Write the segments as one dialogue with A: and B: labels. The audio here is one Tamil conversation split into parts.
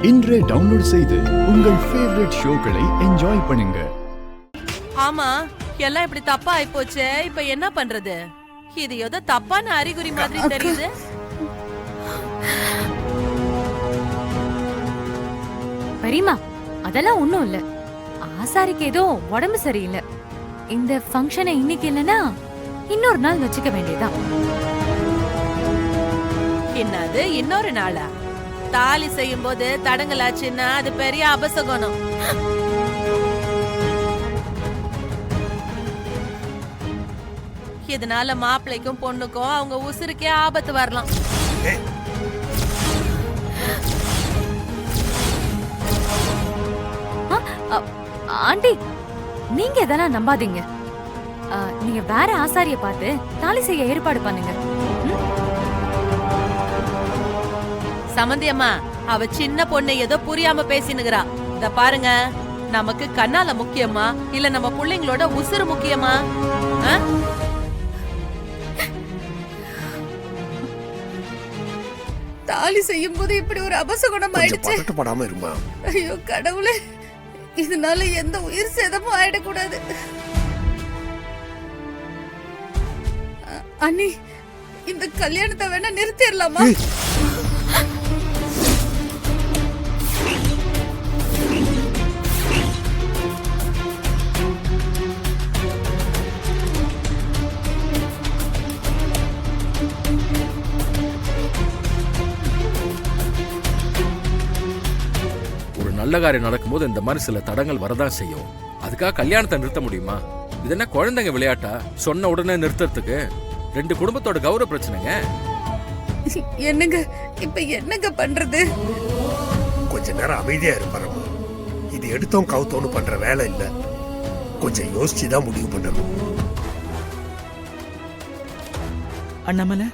A: இன்றே டவுன்லோட் செய்து உங்கள் ஃபேவரட் ஷோக்களை என்ஜாய் பண்ணுங்க.
B: ஆமா, எல்லாம் இப்படி தப்பா ஆயிப்போச்சே, இப்ப என்ன பண்றது? இது ஏதோ தப்பான அறிகுறி மாதிரி தெரியுது.
C: பெரியமா, அதெல்லாம் ஒண்ணும் இல்ல. ஆசாரிக்கு ஏதோ உடம்பு சரியில்லை. இந்த ஃபங்க்ஷனை இன்னைக்கு இல்லனா இன்னொரு நாள் வச்சுக்க வேண்டியதான்.
B: என்னது இன்னொரு நாளா? தாலி செய்யும் போது தடங்கலாச்சுன்னா அது பெரிய அபசகுணம். இதனால மாப்பிள்ளைக்கும் பொண்ணுக்கும் அவங்க உசுருக்கே ஆபத்து வரலாம்.
C: ஆண்டி, நீங்க இதெல்லாம் நம்பாதீங்க. நீங்க வேற ஆசாரிய பார்த்து தாலி செய்ய ஏற்பாடு பண்ணுங்க.
B: சமந்தி அம்மா, அவ சின்ன பொண்ணு ஏதோ புரியாம பேசினுகிறா. இத பாருங்க, நமக்கு கண்ணால முக்கியமா இல்ல நம்ம பிள்ளைங்களோட உசுறு முக்கியமா?
D: தாலி செய்யும் போது இப்படி ஒரு அபசகுணம் ஆயிடுச்சு. ஐயோ கடவுளே, இதனால எந்த உயிர் சேதமும் ஆயிடக்கூடாது. அண்ணி, இந்த கல்யாணத்தை வேணா நிறுத்திடலாமா?
E: நல்ல காரியம் நடக்கும்போது இந்த மாதிரி சில தடங்கள் வரதான் செய்யும். அதுக்காக கல்யாணத்தை நிறுத்த முடியுமா? இது என்ன குழந்தைங்க விளையாட்டா? சொன்ன உடனே நிறுத்தறதுக்கு ரெண்டு குடும்பத்தோட கௌரவ பிரச்சனைங்க.
D: என்னங்க இப்ப என்னங்க பண்றது?
F: கொஞ்ச நேரம் அமைதியா இருப்பாரு. இது எடுத்தோம் கவுத்தோன்னு பண்ற வேலை இல்ல. கொஞ்சம் யோசிச்சுதான் முடிவு பண்ணணும்.
G: அண்ணாமலை,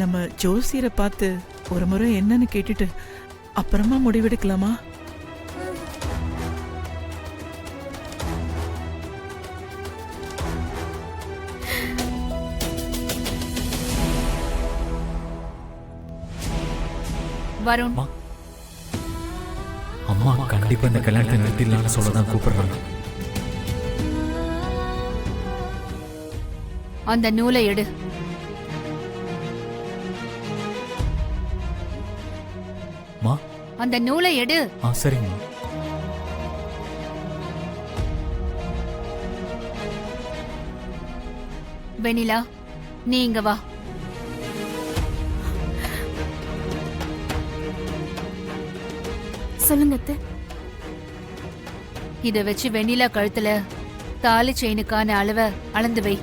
G: நம்ம ஜோசியரை பார்த்து ஒரு முறை என்னன்னு கேட்டுட்டு அப்புறமா முடிவெடுக்கலாமா?
C: வருண்,
H: அம்மா கண்டிப்பா இந்த கல்யாணத்தை நிறுத்திடலாம்னு சொல்லதான் கூப்பிடுறாங்க.
C: அந்த நூலை எடு. அந்த நூலை எடு.
H: சரிங்க.
C: வெண்ணிலா, நீ இங்க வா.
D: சொல்லுங்க அத்தை.
C: இத வச்சு வெண்ணிலா கழுத்துல தாலி செயினுக்கான அளவை அளந்து வை.